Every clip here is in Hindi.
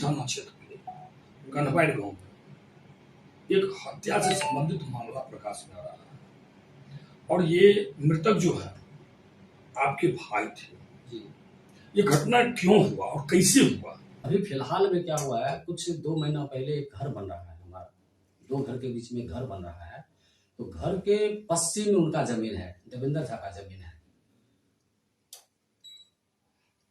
थाना क्षेत्र के गंधवाड़ गांव में एक हत्या से संबंधित मामला प्रकाश में आ रहा है और ये मृतक जो है आपके भाई थे जी। ये घटना क्यों हुआ और कैसे हुआ? अभी फिलहाल में क्या हुआ है, कुछ 2 महीना पहले एक घर बन रहा है हमारा, 2 घर के बीच में घर बन रहा है। तो घर के पश्चिम में उनका जमीन है, देवेंद्र झा का जमीन है।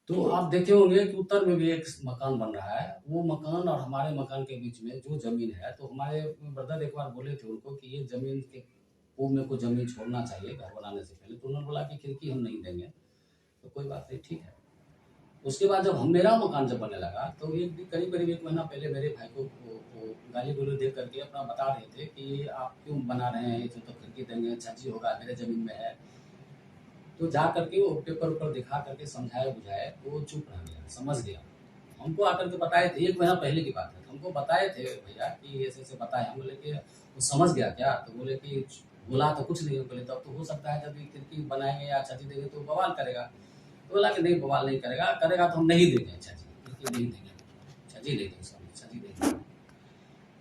तो आप देखे होंगे कि उत्तर में भी एक मकान बन रहा है, वो मकान और हमारे मकान के बीच में जो जमीन है, तो हमारे ब्रदर एक बार बोले थे उनको कि ये जमीन के वो मेरे को जमीन छोड़ना चाहिए घर बनाने से पहले। तो उन्होंने बोला कि खिड़की हम नहीं देंगे। तो कोई बात नहीं, ठीक है। उसके बाद जब मेरा मकान जब बनने लगा तो करीब 1 महीना पहले मेरे भाई को गाली गलौज दे करके अपना बता रहे थे कि आप क्यों बना रहे हैं, तो खिड़की देंगे, छज्जी होगा, मेरे जमीन में है। तो जा करके वो पेपर ऊपर दिखा करके समझाए बुझाए तो वो चुप रह गया, समझ गया। हमको आकर के बताए थे, 1 महीना पहले की बात है, हमको बताए थे भैया कि ऐसे ऐसे बताए। हम बोले कि वो समझ गया क्या? तो बोले कि बोला तो कुछ नहीं। बोले तब तो हो सकता है जब खिड़की बनाएंगे या छज्जी देंगे तो बवाल करेगा। तो बोला कि नहीं, बवाल नहीं करेगा, करेगा तो हम नहीं देंगे छज्जी, खिड़की नहीं देंगे, छज्जी नहीं देंगे, छज्जी नहीं देंगे।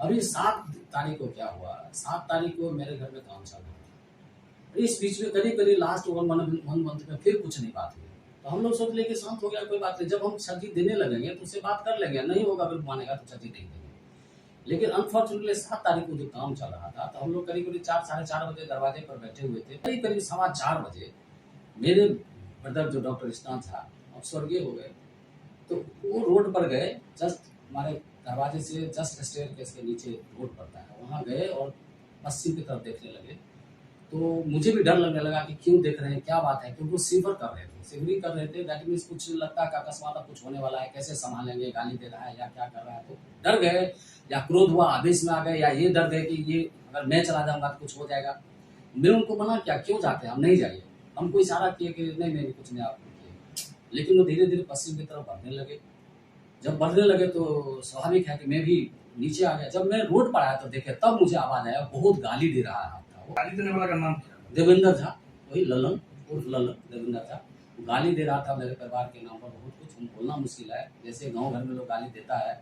अभी 7 तारीख को क्या हुआ, 7 तारीख को मेरे घर में काम चल रहा था। इस बीच में करीब लास्ट 1 मंथ में फिर कुछ नहीं बात हुई। तो हम लोग सोच ले कि शांत हो गया, कोई बात नहीं, जब हम छज्जी देने लगेंगे तो उससे बात कर लेंगे, नहीं होगा फिर मानेगा तो छज्जी नहीं देंगे। लेकिन अनफॉर्चुनेटली 7 तारीख को जो काम चल रहा था, तो हम लोग करीब 4 साढ़े 4 बजे दरवाजे पर बैठे हुए थे। करीब 4:15 बजे मेरे ब्रदर जो डॉक्टर स्टान था, अब स्वर्गीय हो गए, तो वो रोड पर गए, जस्ट हमारे दरवाजे से जस्ट स्टेयरकेस के नीचे रोड पड़ता है, वहाँ गए और पश्चिम की तरफ देखने लगे। तो मुझे भी डर लगने लगा कि क्यों देख रहे हैं, क्या बात है, क्योंकि वो सिवर कर रहे थे, सिवरिंग कर रहे थे। दैट मीन्स कुछ लगता है अकस्मात कुछ होने वाला है, कैसे संभालेंगे, गाली दे रहा है या क्या कर रहा है। तो डर गए या क्रोध हुआ, आवेश में आ गए, या ये डर गए कि ये अगर मैं चला जाऊंगा तो कुछ हो जाएगा। मैं उनको मना किया, क्यों जाते हैं, हम नहीं जाइए। हमको इशारा किए कि नहीं कुछ नहीं आप किए। लेकिन वो धीरे धीरे पश्चिम की तरफ बढ़ने लगे। जब बढ़ने लगे तो स्वाभाविक है कि मैं भी नीचे आ गया। जब मैं रोड पर आया तो देखे, तब मुझे आवाज आया, बहुत गाली दे रहा था। गाली देने वाला का नाम क्या? देवेंद्र झा, वही ललन उर्फ ललन देवेंद्र झा। गाली दे रहा था मेरे परिवार के नाम पर, बहुत कुछ हम बोलना मुश्किल है, जैसे गांव घर में लोग गाली देता है।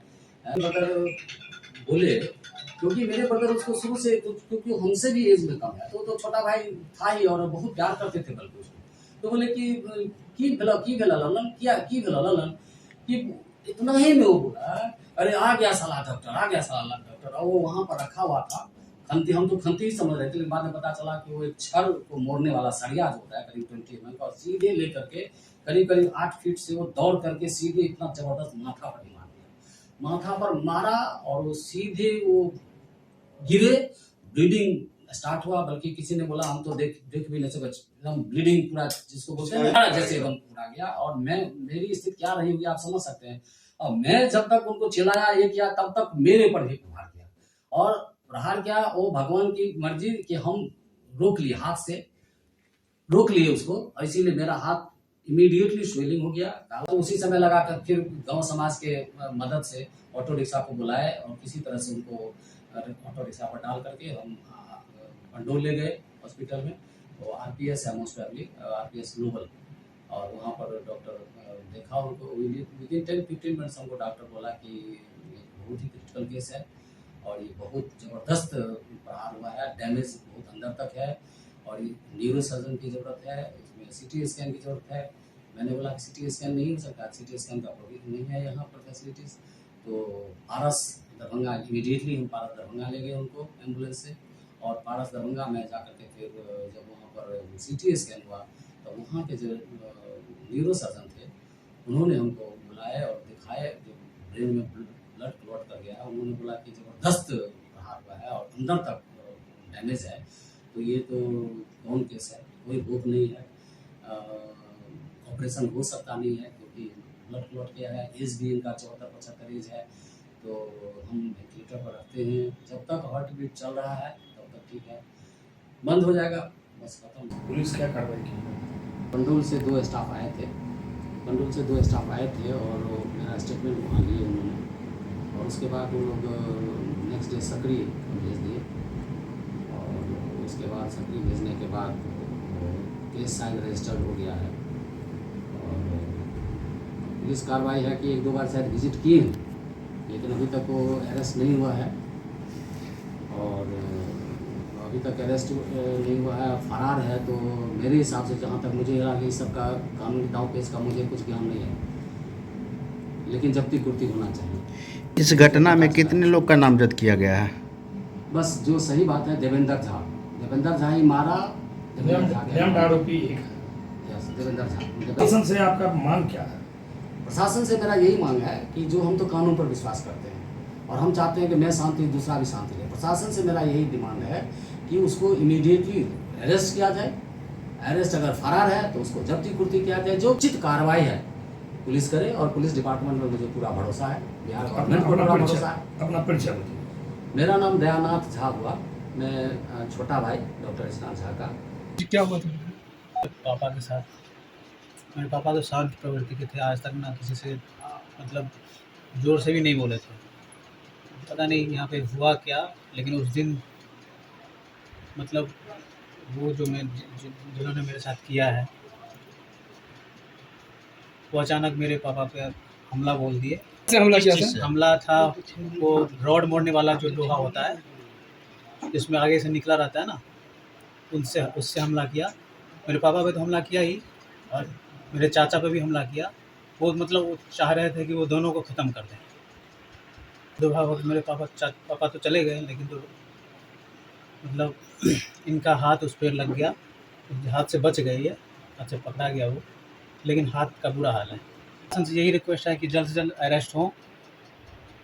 मगर बोले, क्योंकि मेरे ब्रदर उसको शुरू से, क्योंकि हमसे भी एज में कम है, तो छोटा भाई था ही और बहुत प्यार करते थे बल्कि उसको। तो बोले कि भेला ललन, क्या की भेला ललन, कि इतना ही में वो बोला, अरे आ गया साला डॉक्टर, आ गया साला डॉक्टर। और वो वहां पर रखा हुआ था खंती, हम तो खंती ही समझ रहे थे, लेकिन बाद में पता चला कि वो एक छड़ को मोड़ने वाला सरिया जो होता है करीब 20 mm का, और सीधे लेकर के करीब 8 फीट से वो दौड़ करके सीधे इतना जबरदस्त माथा पर मार दिया। माथा पर मारा और वो सीधे वो गिरे, ब्लीडिंग स्टार्ट हुआ। बल्कि किसी ने बोला हम तो देख भी नहीं सके, एकदम ब्लीडिंग पूरा जिसको बोलते हैं जैसे एकदम पूरा गया। और मेरी स्थिति क्या रही होगी आप समझ सकते हैं। और मैं जब तक उनको चिल्लाया ये किया, तब तक मेरे पर भी प्रहार किया। और प्रहार क्या, वो भगवान की मर्जी कि हम रोक लिए, हाथ से रोक लिए उसको, और इसीलिए मेरा हाथ इमीडिएटली स्वेलिंग हो गया। तो उसी समय लगाकर फिर गांव समाज के मदद से ऑटो रिक्शा को बुलाए और किसी तरह से उनको ऑटो रिक्शा पर डाल करके हम पंडोल ले गए हॉस्पिटल में। तो आरपीएस है मोस्ट प्रोबेबली, आरपीएस ग्लोबल। और वहाँ पर डॉक्टर देखा उनको, विदिन 10-15 मिनट्स हमको डॉक्टर बोला कि बहुत ही क्रिटिकल केस है और ये बहुत ज़बरदस्त प्रहार हुआ है, डैमेज बहुत अंदर तक है और न्यूरो सर्जन की ज़रूरत है, इसमें सीटी स्कैन की ज़रूरत है। मैंने बोला कि सीटी स्कैन नहीं हो सकता, सीटी स्कैन का प्रोविजन नहीं है यहाँ पर फैसिलिटीज़। तो पारस दरभंगा, इमीडिएटली हम पारस दरभंगा ले गए उनको एम्बुलेंस से। और पारस दरभंगा में जा करके फिर जब वहाँ पर सीटी स्कैन हुआ तो वहाँ के जो न्यूरो सर्जन थे उन्होंने हमको बुलाए और दिखाए, जो ब्रेन में ब्लड क्लॉट कर गया है। उन्होंने बोला कि ज़बरदस्त प्रहार हुआ है और अंदर तक डैमेज है। तो ये तो कौन केस है, कोई होप नहीं है, ऑपरेशन हो सकता नहीं है क्योंकि ब्लड क्लॉट किया है। एज भी इनका 74-75 एज है। तो हम वेंटिलेटर पर रखते हैं, जब तक हार्ट बीट चल रहा है तब तक ठीक है, बंद हो जाएगा बस खत्म। पुलिस क्या कार्रवाई की? पंडोल से 2 स्टाफ आए थे, और मेरा स्टेटमेंट वहाँ लिए उन्होंने। और उसके बाद वो लोग नेक्स्ट डे सक्रिय भेज दिए। और उसके बाद सक्रिय भेजने के बाद केस शायद रजिस्टर्ड हो गया है। और पुलिस कार्रवाई है कि 1-2 बार शायद विजिट किए हैं, लेकिन अभी तक वो अरेस्ट नहीं हुआ है और अभी तक अरेस्ट नहीं हुआ है, फरार है। तो मेरे हिसाब से जहाँ तक मुझे लगा कि इस सब का कानूनी दांव पेच का मुझे कुछ ज्ञान नहीं है, लेकिन जब्ती कुर्ती होना चाहिए। इस घटना में कितने लोग का नामजद किया गया है? बस जो सही बात है, देवेंद्र झा ही मारा। नाम आरोपी एक है। यस, देवेंद्र झा। प्रशासन से आपका मांग क्या है? प्रशासन से मेरा यही मांग है कि जो हम तो कानून पर विश्वास करते हैं और हम चाहते हैं कि मैं शांति, दूसरा भी शांति रहे। प्रशासन से मेरा यही डिमांड है कि उसको इमीडिएटली अरेस्ट किया जाए। अरेस्ट अगर फरार है तो उसको जब्ती कुर्ती किया जाए। जो उचित कार्रवाई है पुलिस करे, और पुलिस डिपार्टमेंट में मुझे पूरा भरोसा है, बिहार गवर्नमेंट को पूरा भरोसा है। अपना परिचय बताइए। मेरा नाम दयानाथ झा हुआ, मैं छोटा भाई डॉक्टर स्नान झा का। क्या हुआ था पापा के साथ? मेरे पापा तो शांत प्रवृत्ति के थे, आज तक ना किसी से मतलब ज़ोर से भी नहीं बोले थे। पता नहीं यहाँ पे हुआ क्या, लेकिन उस दिन मतलब वो जो जिन्होंने मेरे साथ किया है वो अचानक मेरे पापा पे हमला बोल दिए। से हमला किया था? हमला था वो रॉड मोड़ने वाला जो लोहा होता है, इसमें आगे से निकला रहता है ना, उससे हमला किया। मेरे पापा पे तो हमला किया ही, और मेरे चाचा पे भी हमला किया। वो मतलब वो चाह रहे थे कि वो दोनों को ख़त्म कर दें। दो भाग मेरे पापा तो चले गए, लेकिन तो मतलब इनका हाथ उस पर लग गया, हाथ से बच गई है, हाथ से पकड़ा गया वो, लेकिन हाथ का बुरा हाल है। प्रशासन से यही रिक्वेस्ट है कि जल्द से जल्द अरेस्ट हों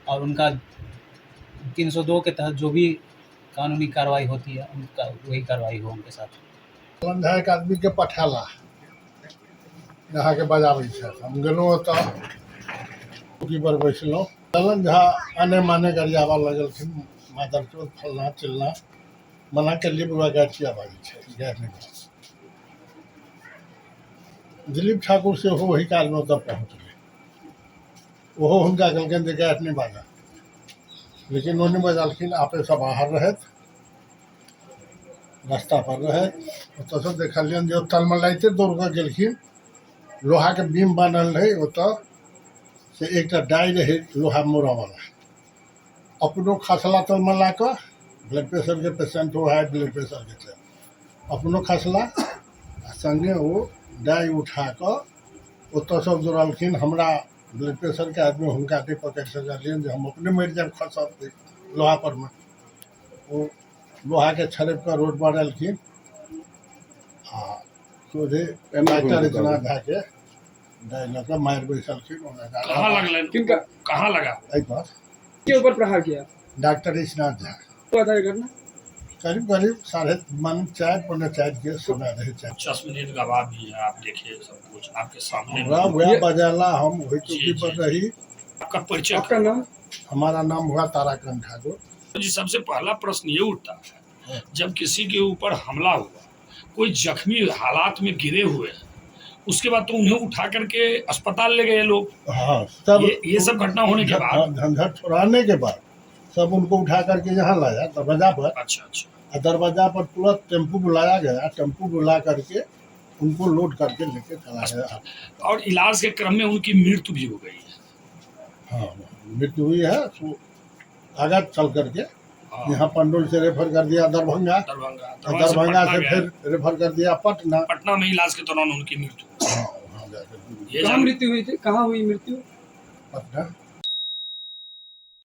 और उनका 302 के तहत जो भी कानूनी कार्रवाई होती है उनका वही कार्रवाई हो उनके साथ। एक आदमी के पठाला यहाँ के बजाबै छै, हम गेलहुँ ओतऽ चौकी पर बैसलहुँ। ललन झा आने माने गरियाबा लगलखिन, मादर चोद फलना चिलना, मना केलियै बुआ गाय किया बाजै छै, गाय नहीं बाजै। दिलीप ठाकुर सेहो वही कालमे ओतऽ पहुँचलै, ओहो हुनका कहलखिन जे गाय नहीं बाजऽ, लेकिन ओ नहीं बजलखिन। आपे सब बाहर रहथि, रास्ता पर रहे, ओतऽसँ देखलियनि जे तलमलाइते दौड़ कऽ गेलखिन। लोहा के बीम बनल रहे ओतऽ से एकटा डाइ रहे लोहा मोड़ऽवला, अपनो खसला तलमला कऽ, ब्लड प्रेशर के पेशेंट हो, हाई ब्लड प्रेशर के छै, अपनो खसला आ संगे ओ डाइ उठा कऽ ओतऽसँ दौड़लखिन। हमरा ब्लड प्रेशर के आदमी हुनका नहि पकड़ि सकलियनि जे हम अपने मरि जायब खसब लोहा पर में। ओ लोहा के छरपि कऽ रोड पर एलखिन आ सोझे डॉक्टर इतना झा के डाइ लऽ कऽ मारि बैसलखिन। कहाँ लगलन? किनका? कहाँ लगा? एहि पर के ऊपर प्रहार किया? डॉक्टर इस्नाथ झा। हुआ था ये घटना? करीब करीब 4:30 पौने 4 के समय रहे। 50 मिनट गवाह भी है, आप देखिए सब कुछ आपके सामने। हमरा वह बजाला, हम वही चौकी पर रही। आपका परिचय? आपका नाम? हमारा नाम हुआ ताराकांत ठाकुर। जी, सबसे पहला प्रश्न ये उठता है, जब किसी के ऊपर हमला हुआ, कोई जख्मी हालात में गिरे हुए हैं, उसके बाद तो उन्हें उठा करके अस्पताल ले गए लोग। हाँ, सब ये सब घटना होने के बाद झंझट छुड़ाने के बाद सब उनको उठा करके यहाँ लाया दरवाजा पर। अच्छा अच्छा। दरवाजा पर तुरंत टेम्पू बुलाया गया, टेम्पू बुला करके उनको लोड करके लेके चला गया। और इलाज के क्रम में उनकी मृत्यु भी हो गई है। हाँ, मृत्यु हुई है। तो आगे चल करके हाँ। यहाँ पंडोल से रेफर कर दिया दरभंगा, दरभंगा से फिर रेफर कर दिया पटना। पटना में इलाज के दौरान उनकी मृत्यु। हाँ, वहाँ जाकर ये कहाँ मृत्यु हुई थी? कहाँ हुई मृत्यु? पटना।